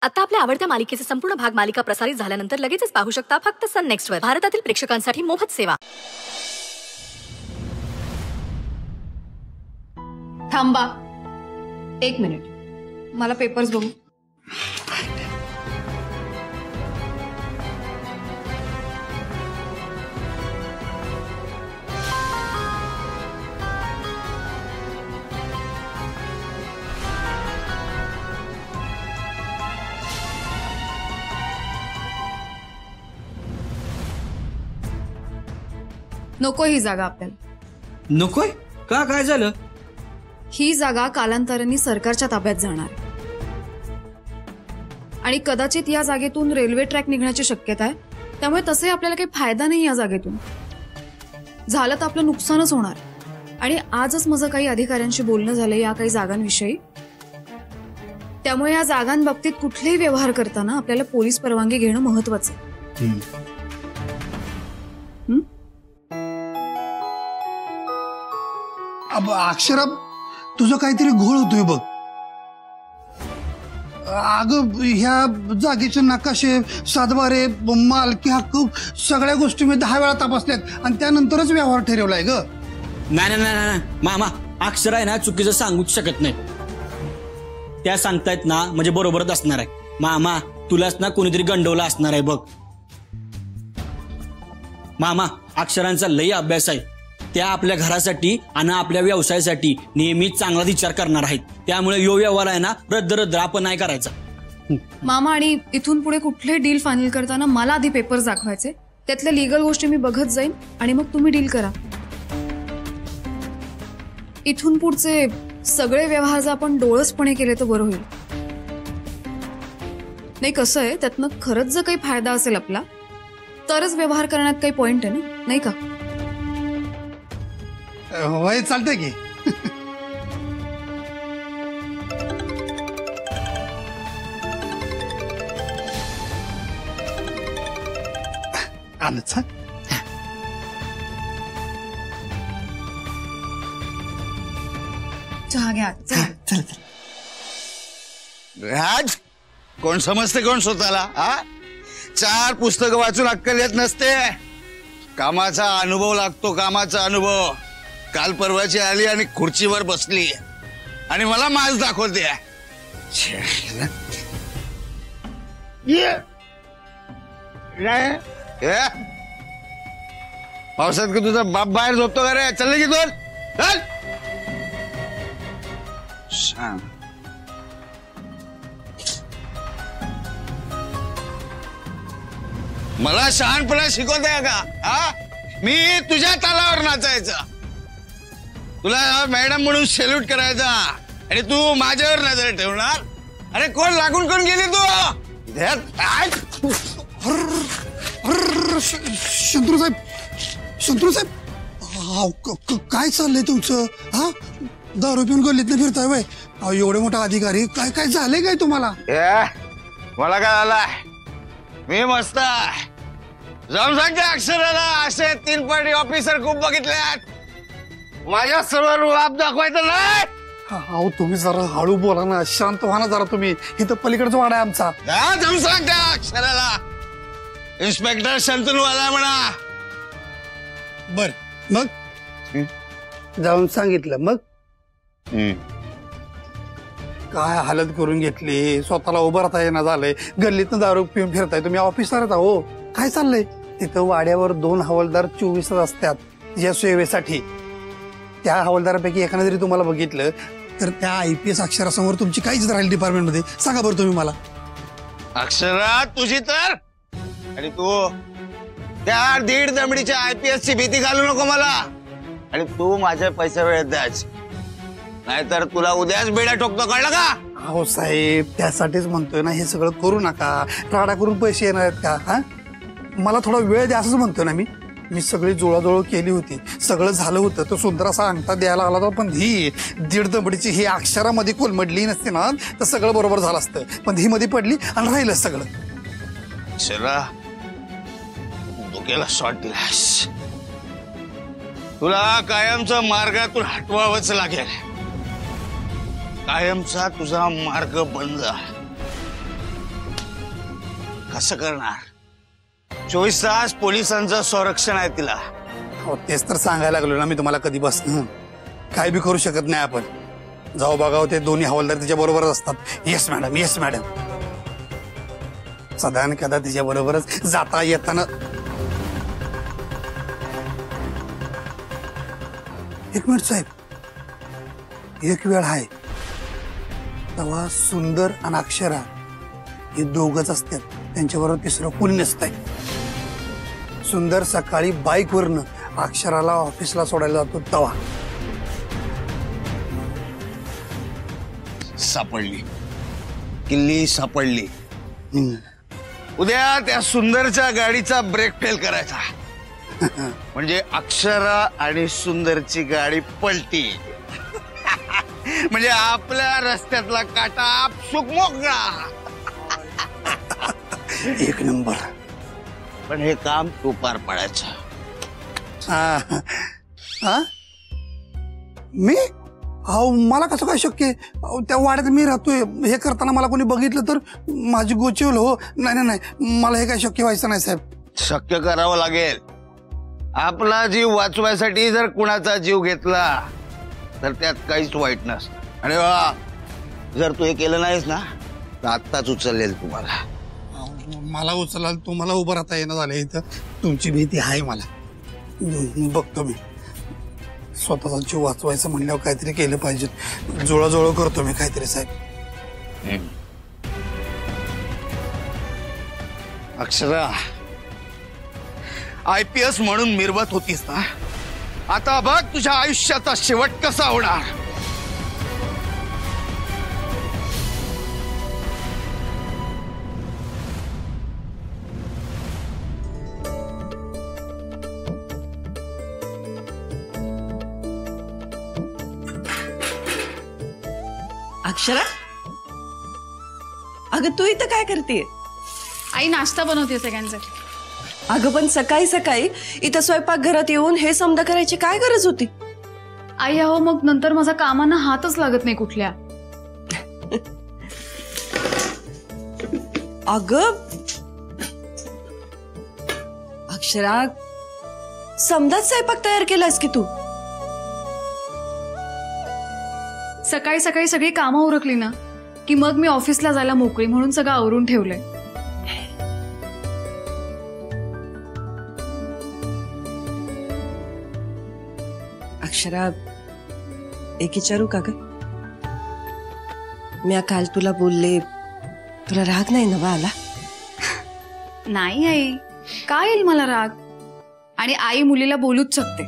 आता आपल्या आवडत्या मालिकेचे संपूर्ण भाग मालिका प्रसारित झाल्यानंतर लगेचच पाहू शकता फक्त सन नेक्स्ट वर. भारतातील प्रेक्षकांसाठी मोफत सेवा. थांबा 1 मिनिट, मला पेपर्स बघू. नको ही जागा आपल्याला. नकोय का? काय झालं? ही जागा कालांतराने सरकारच्या ताब्यात जाणार आणि कदाचित या जागेतून रेल्वे ट्रॅक निघण्याची शक्यता आहे. त्यामुळे तसे आपल्याला काही फायदा नाही या जागेतून. झालं तर आपलं नुकसानच होणार. आणि आजच माझं काही अधिकाऱ्यांशी बोलणं झालं या काही जागांविषयी. त्यामुळे या जागांबाबतीत कुठलेही व्यवहार करताना आपल्याला पोलीस परवानगी घेणं महत्वाचं आहे. अक्षरा, तुझं काहीतरी घोळ होतोय बघ. अगं, ह्या जागेचे नकाशे, सातबारे, मालकी हक्क सगळ्या गोष्टी मी 10 वेळा तपासल्यात आणि त्यानंतरच व्यवहार ठरवलाय ग. नाही नाही नाही मामा, अक्षरा आहे ना चुकीचं सांगूच शकत नाही. त्या सांगतायत ना म्हणजे बरोबरच असणार आहे. मामा, तुलाच ना कोणीतरी गंडवला असणार आहे बघ. मामा, अक्षरांचा लई अभ्यास आहे. त्या आपल्या घरासाठी आणि आपल्या व्यवसायासाठी नेहमीच चांगला विचार करणार आहेत. त्यामुळे यो व्यवहार आहे ना रद्द आपण नाही करायचा. मामा, आणि इथून पुढे कुठले डील फायनल करताना मला आधी पेपर्स दाखवायचे. त्यातल्या लीगल गोष्टी मी बघत जाईन आणि मग तुम्ही डील करा. इथून पुढचे सगळे व्यवहार जर आपण डोळसपणे केले तर बरं होईल. नाही, कसं आहे, त्यातनं खरंच जर काही फायदा असेल आपला तरच व्यवहार करण्यात काही पॉइंट आहे ना, नाही का? होय, चालतंय की. आलं छान. चहा घ्या. चल. राज, कोण समजते कोण स्वतःला? 4 पुस्तकं वाचून अक्कल येत नसते. कामाचा अनुभव लागतो, कामाचा अनुभव. काल परवाची आली आणि खुर्चीवर बसली आणि मला माज दाखवते. पावसात की तुझा बाप बाहेर झोपतो का रे? चल की दोन. चल. मला शहाणपणा शिकवताय का? मी तुझ्या तालावर नाचायचं, तुला मॅडम म्हणून सॅल्यूट करायचा आणि तू माझ्यावर नजर ठेवणार. अरे कोण लागून कोण गेली तू? शंतरू साहेब, काय चाललंय तुमचं? दारू पिऊन गल्लीत फिरताय वय? एवढे मोठा अधिकारी, काय काय झालंय काय तुम्हाला? मला काय झालंय? मी मस्त जाऊन सांगते अक्षराला. असे 3 पार्टी ऑफिसर खूप बघितल्यात. माझ्या सर्व लाभ दाखवायचं नाही. अहो, तुम्ही जरा हळू बोला ना, शांत व्हा ना जरा. तुम्ही इथं पलीकडचा वाडा आहे आमचा. जाऊन सांगते अक्षराला इन्स्पेक्टर शंतनूवाला म्हणा. बर, मग जाऊन सांगितलं. मग काय हालत करून घेतली, स्वतःला उभं राहता येणं झालंय. गल्लीतनं दारू पिऊन फिरताय तुम्ही. ऑफिसला राहता हो? काय चाललंय तिथं? वाड्यावर 2 हवालदार 24 असतात या सेवेसाठी. त्या हवालदारापैकी एकाने जरी तुम्हाला बघितलं तर त्या IPS अक्षरासमोर तुमची काहीच राहील डिपार्टमेंटमध्ये? सांगा बरं तुम्ही मला. अक्षरा तुझी तर, आणि तू त्या 1.5 दमडीच्या IPS ची भीती घालू नको मला. आणि तू माझे पैसे वेळेत द्याच, नाहीतर तुला उद्याच बेड्या टोकतो, कळलं का? हो साहेब, त्यासाठीच म्हणतोय ना, हे सगळं करू नका. राडा करून पैसे येणार आहेत का? मला थोडा वेळ द्या असंच म्हणतोय ना. मी सगळी जुळाजुळव केली होती, सगळं झालं होतं. तो सुंदर असा अंगठा द्यायला लागला होता. पण ही 1.5 दमडीची ही अक्षरामध्ये कोलमडली नसते ना तर सगळं बरोबर झालं असतं. पण ही मध्ये पडली आणि राहिलं सगळं. चला, डोक्याला शॉट दिलास. तुला कायमचा मार्गातून हटवावंच लागेल. कायमचा तुझा मार्ग बंद. कसं करणार? 24 तास पोलिसांचं संरक्षण आहे तिला. हो तेच तर सांगायला लागलो ना मी तुम्हाला कधीपासून. काय बी करू शकत नाही आपण. जाऊ बघाव ते दोन्ही हवालदार तिच्या बरोबरच असतात. Yes madam, yes madam. सदा न कदा तिच्या बरोबरच जाता येताना. एक मिनिट साहेब, एक वेळ आहे तेव्हा सुंदर आणि अक्षरा हे दोघच असतात, त्यांच्याबरोबर तिसरं कोणी नसतंय. सुंदर सकाळी बाईकवरनं अक्षराला ऑफिसला सोडायला जातो तेव्हा. सापडली, किल्ली सापडली. उद्या त्या सुंदरच्या गाडीचा ब्रेक फेल करायचा. म्हणजे अक्षरा आणि सुंदरची गाडी पलटी. म्हणजे आपल्या रस्त्यातला काटा आपसुक मोकळा. एक नंबर. पण हे काम तू पार पाडायचं. मी अहो मला कसं काय शक्य आहे? त्या वाड्यात मी राहतोय, हे करताना मला कोणी बघितलं तर माझी गोचेल. हो नाही नाही नाही, मला हे काय शक्य व्हायचं नाही साहेब. शक्य करावं लागेल. आपला जीव वाचवायसाठी जर कुणाचा जीव घेतला तर त्यात काहीच वाईट नसतं. आणि जर तू हे केलं नाहीस ना तर आत्ताच उचललेल तुम्हाला. मला उचलाल, तुम्हाला उभं राहता येणं झालं इथं. तुमची भीती आहे मला. बघतो मी. स्वतःचा जीव वाचवायचं म्हणल्यावर काहीतरी केलं पाहिजे. जुळाजुळव करतो मी काहीतरी साहेब. अक्षरा, IPS म्हणून मिरवत होतीस ना, आता बघ तुझ्या आयुष्याचा शेवट कसा होणार. अक्षरा, अगं तू इथं काय करते? आई नाश्ता बनवते सगळ्यांसाठी. अगं पण सकाळी सकाळी इथं स्वयंपाकघरात येऊन हे समजा करायची काय गरज होती? आई अहो मग नंतर माझा कामांना हातच लागत नाही कुठल्या. अगं अक्षरा, समजाच स्वयंपाक तयार केलास की तू? सकाळी सकाळी सगळी कामं उरकली ना की मग मी ऑफिसला जायला मोकळी म्हणून सगळं आवरून ठेवलंय. अक्षरा, एक विचारू का ग? मी काल तुला बोलले, तुला राग नाही ना बा आला? नाही आई, काय येईल मला राग? आणि आई मुलीला बोलूच शकते.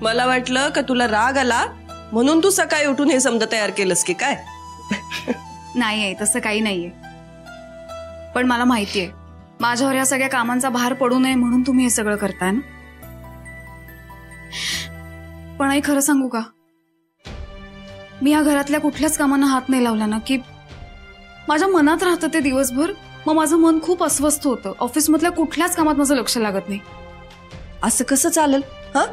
मला वाटलं का तुला राग आला म्हणून तू सकाळी उठून हे समजा तयार केलंस की काय? नाही आहे, तसं काही नाहीये. पण मला माहितीये माझ्यावर या सगळ्या कामांचा भार पडू नये म्हणून तुम्ही हे सगळं करताय ना. पण आई खरं सांगू का, मी या घरातल्या कुठल्याच कामांना हात नाही लावला ना की माझ्या मनात राहतं ते दिवसभर. मग माझं मन खूप अस्वस्थ होतं. ऑफिसमधल्या कुठल्याच कामात माझं लक्ष लागत नाही. असं कसं चालेल? हा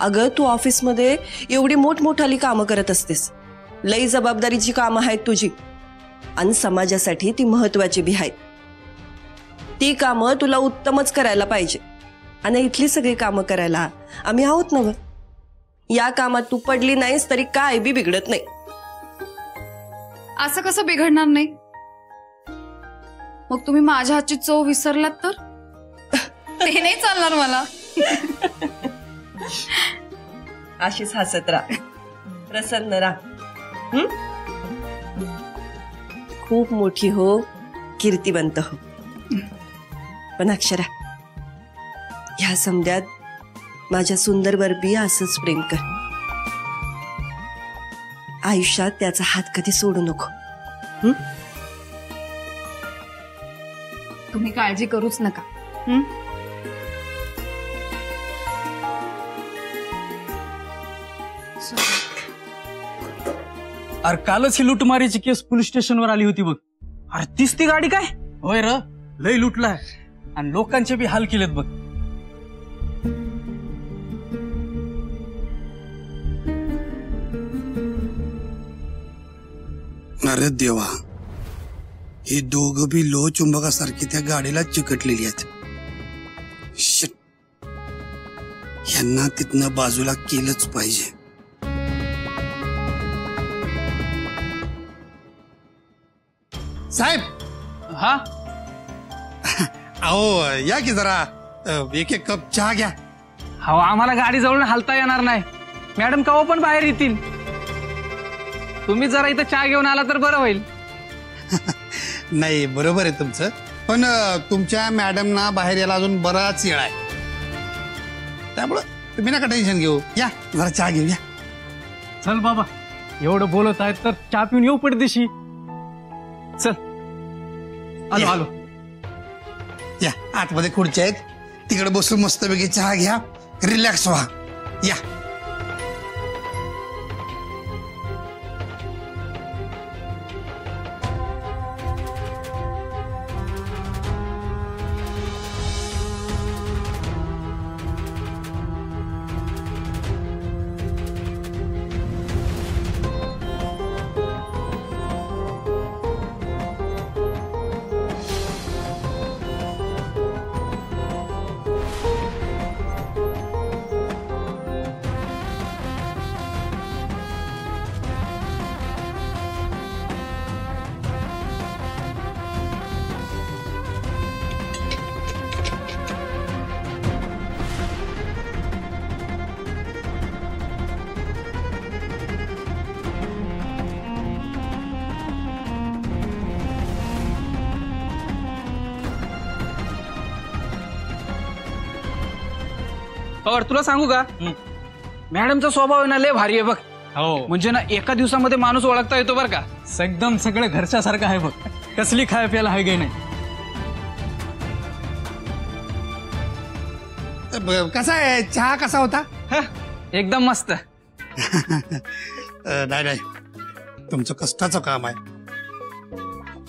अगं, तू ऑफिसमध्ये एवढी मोठमोठाली कामं करत असतेस, लई जबाबदारीची कामं आहेत तुझी, आणि समाजासाठी ती महत्वाची बी आहेत. ती कामं तुला उत्तमच करायला पाहिजे. आणि इथली सगळी कामं करायला आम्ही आहोत ना. या कामात तू पडली नाहीस तरी काय बी बिघडत नाही. असं कसं बिघडणार नाही? मग तुम्ही माझ्या हातची चव विसरलात तर ते नाही चालणार मला. अशीच हसत राहा, प्रसन्न राहा, खूप मोठी हो, कीर्तिवंत हो. पण अक्षरा, ह्या समध्यात माझ्या सुंदरवर बी असंच प्रेम कर. आयुष्यात त्याचा हात कधी सोडू नको. तुम्ही काळजी करूच नका. अरे कालच ही लुटमारीची केस पोलीस स्टेशनवर आली होती बघ. अरे तीच ती गाडी काय? होय र, लय लुटलाय आणि लोकांचे बी हाल केलेत बघ. अरे देवा, हे दोघं बी लो चुंबकासारखी त्या गाडीला चिकटलेली आहेत. शिट. यांना तिथनं बाजूला केलंच पाहिजे. साहेब. हा अहो या की जरा एक एक कप चहा घ्या. हो आम्हाला गाडी जवळून हलता येणार नाही. मॅडम कवा पण बाहेर येतील. तुम्ही जरा इथं चहा घेऊन आला तर बरं होईल. नाही बरोबर आहे तुमचं, पण तुमच्या मॅडमना बाहेर यायला अजून बराच वेळ आहे. त्यामुळं तुम्ही नका टेन्शन घेऊ. या जरा चहा घेऊ. या चल बाबा, एवढं बोलत आहेत तर चहा पिऊन येऊ पडदेशी. चल आलो आलो. या आतमध्ये खुर्च्या आहेत, तिकडे बसून मस्तपैकी चहा घ्या, रिलॅक्स व्हा. या और तुला सांगू का, मॅडमचा स्वभाव आहे ना लय भारी आहे बघ. हो म्हणजे ना एका दिवसामध्ये माणूस ओळखता येतो बरं का. एकदम सगळं घरच्या सारखं आहे बघ. कसली खाय प्यायला आहे गे नाही. कसा आहे चहा, कसा होता? एकदम मस्त. नाही नाही, तुमचं कष्टाचं काम आहे,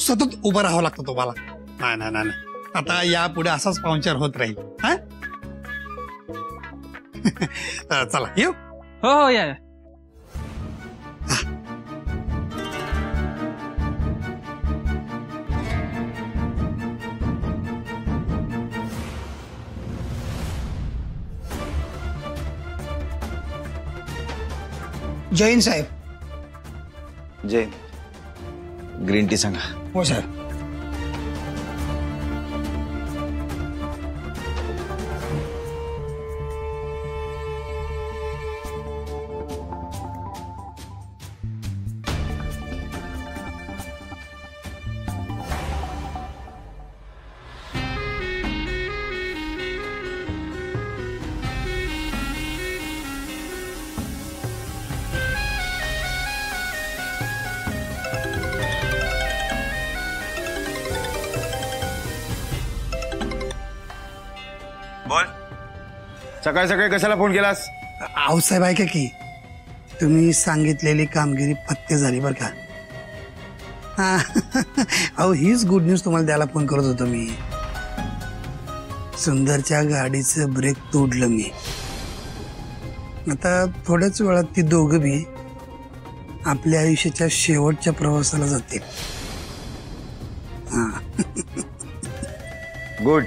सतत उभं राहावं लागतं तुम्हाला. नाही नाही नाही, आता यापुढे असाच पाहुणचार होत राहील. हा चला येऊ. हो हो या. जैन साहेब. जैन ग्रीन टी सांगा. हो साहेब. बोल, सकाळी सकाळी कशाला फोन केलास? आहो साहेब ऐका की, तुम्ही सांगितलेली कामगिरी पत्ते झाली बरं का. हा अहो हीच गुड न्यूज तुम्हाला द्यायला फोन करत होतो मी. सुंदरच्या गाडीचं ब्रेक तोडलं मी. आता थोड्याच वेळात ती दोघं बी आपल्या आयुष्याच्या शेवटच्या प्रवासाला जातील. हा गुड.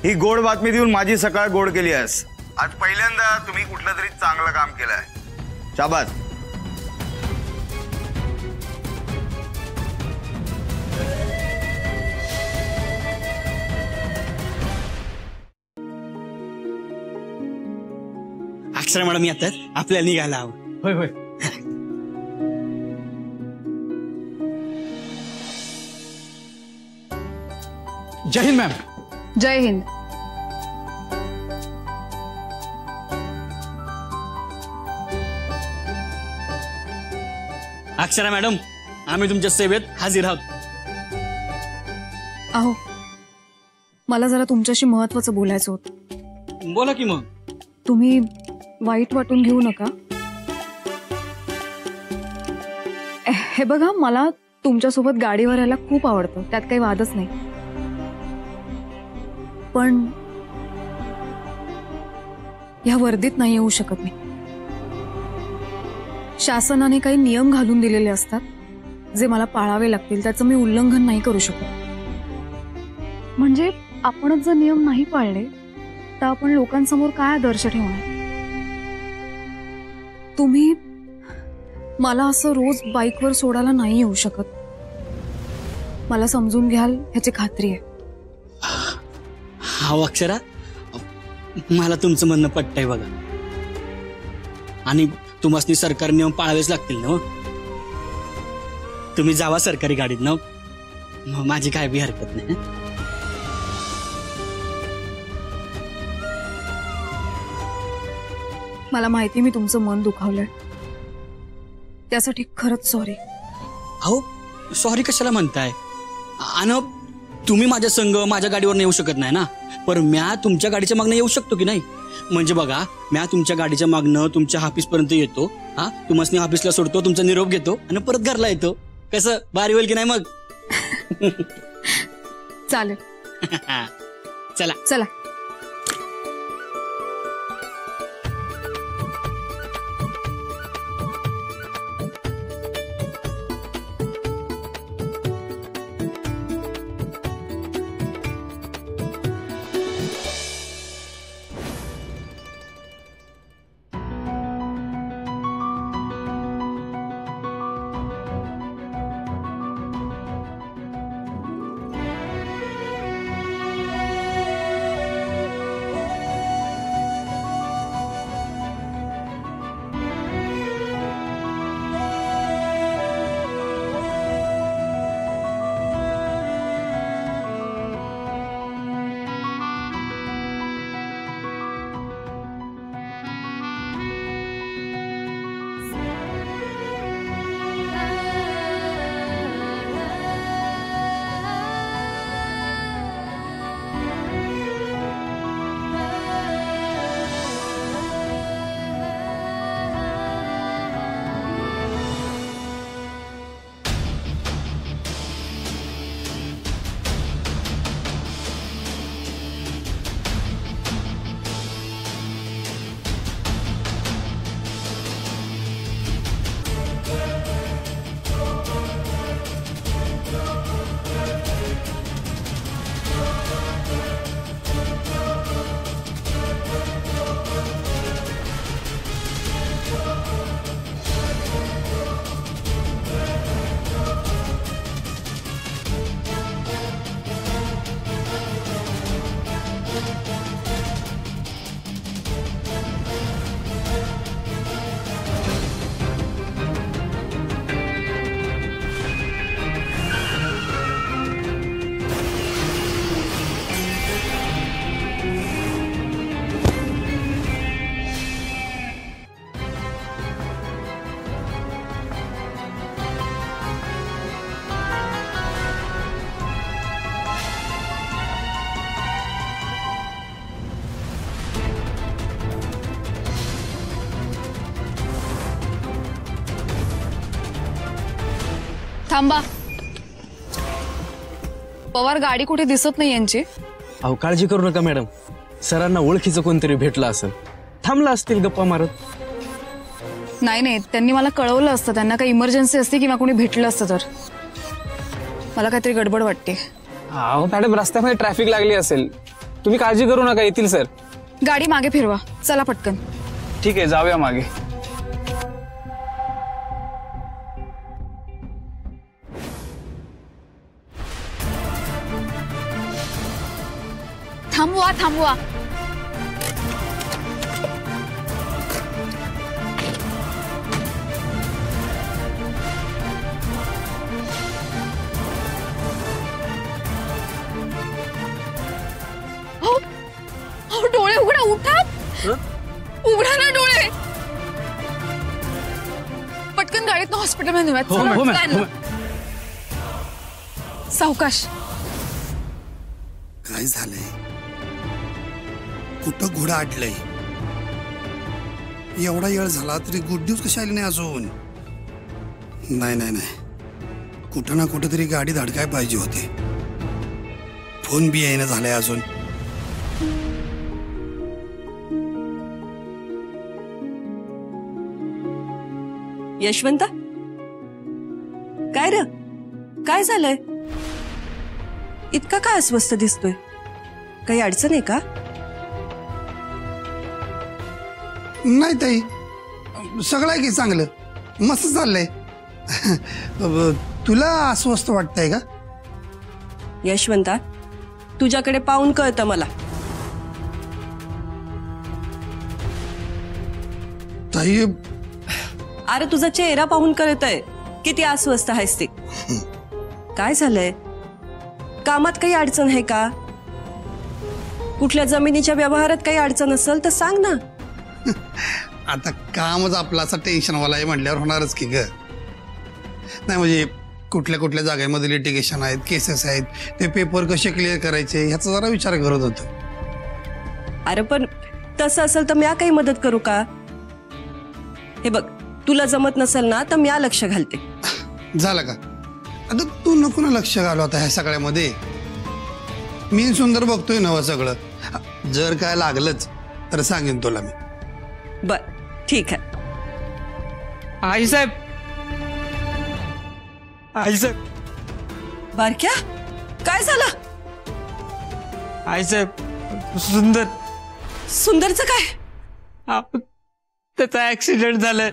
ही गोड बातमी देऊन माझी सकाळ गोड केली आहेस. आज पहिल्यांदा तुम्ही कुठलं तरी चांगलं काम केलंय. शाबास. अक्षरा मॅडम येतात, आपल्याला निघायला हवं. होय होय. जय हिंद मॅम. जय हिंद. अक्षरा मॅडम, आम्ही तुमच्या सेवेत हजर आहोत. अहो मला जरा तुमच्याशी महत्वाचं बोलायचं होतं. बोला की मग. तुम्ही वाईट वाटून घेऊ नका. हे बघा, मला तुमच्यासोबत गाडीवर यायला खूप आवडतं, त्यात काही वादच नाही. पण या वर्दीत नाही येऊ शकत मी. शासनाने काही नियम घालून दिलेले असतात जे मला पाळावे लागतील त्याचं मी उल्लंघन नाही करू शकत. म्हणजे आपणच जर नियम नाही पाळले तर आपण लोकांसमोर काय आदर्श ठेवणार? तुम्ही मला असं रोज बाईकवर सोडायला नाही येऊ शकत. मला समजून घ्याल ह्याची खात्री आहे. हा अक्षरा, मला तुमचं म्हणणं पटतंय बघा. आणि तुम्हाला सरकारी नियम पाळावेच लागतील ना. तुम्ही जावा सरकारी गाडीत ना, माझी काय बी हरकत नाही. मला माहिती मी तुमचं मन दुखावलंय, त्यासाठी खरंच सॉरी. अहो सॉरी कशाला म्हणताय? आणि तुम्ही माझ्या संग माझ्या गाडीवर येऊ शकत नाही ना, पण म्या तुमच्या गाडीच्या मागणं येऊ शकतो की नाही? म्हणजे बघा, म्या तुमच्या गाडीच्या मागणं तुमच्या ऑफिस पर्यंत येतो, हा तुम्हाला ऑफिसला सोडतो, तुमचा निरोप घेतो आणि परत घरला येतो. कसं भारी होईल की नाही मग? चालेल. चला चला. थांबा. पवार, गाडी कुठे दिसत नाही यांची. अहो काळजी करू नका मॅडम, सरांना ओळखीचं कोणतरी भेटलं असेल, थांबला असतील गप्पा मारत. नाही नाही, त्यांनी मला कळवलं असतं. त्यांना काही इमर्जन्सी असते किंवा कोणी भेटलं असतं तर. मला काहीतरी गडबड वाटते. अहो मॅडम, रस्त्यामध्ये ट्रॅफिक लागली असेल, तुम्ही काळजी करू नका, येतील सर. गाडी मागे फिरवा, चला पटकन. ठीक आहे, जाऊया मागे. थांबवा थांबवा. डोळे उघडा, उठा. उघडा ना डोळे. पटकन गाडीत हॉस्पिटलमध्ये नेऊयात. सावकाश. काय झालंय? कुठं घोडा अडलंय? एवढा वेळ झाला तरी गुड न्यूज कशी आली नाही अजून? नाही नाही नाही, कुठं ना कुठं तरी गाडी धडकाय पाहिजे होती. फोन बी येणं झालाय अजून. यशवंता, काय र काय झालंय? इतका काय अस्वस्थ दिसतोय? काही अडचण आहे का? नाही ताई, सगळं आहे की चांगलं, मस्त चाललंय. तुला अस्वस्थ वाटतंय का? यशवंता, तुझ्याकडे पाहून कळतं मला. ताई, अरे तुझा चेहरा पाहून कळतंय किती अस्वस्थ आहेस ते. काय झालंय? कामात काही अडचण आहे का? कुठल्या जमिनीच्या व्यवहारात काही अडचण असेल तर सांग ना. आता कामच आपला असा टेन्शनवाला आहे म्हटल्यावर होणारच की ग. नाही म्हणजे कुठल्या कुठल्या जागेमध्ये लिटिगेशन आहेत, केसेस आहेत, ते पेपर कसे क्लिअर करायचे ह्याचा जरा विचार करत होतो. अरे पण तसं असेल तर म्या काही मदत करू का? हे बघ, तुला जमत नसेल ना तर म्या लक्ष घालते. झालं का? आता तू नको ना लक्ष घालू आता ह्या सगळ्यामध्ये. मी सुंदर बघतोय नवं सगळं. जर काय लागलंच तर सांगेन तुला मी. बर ठीक आहे. आईसाहेब, आईसाहेब, बारक्या, काय झालं? आईसाहेब, सुंदर सुंदरचं काय? त्याचा ऍक्सिडेंट झालाय.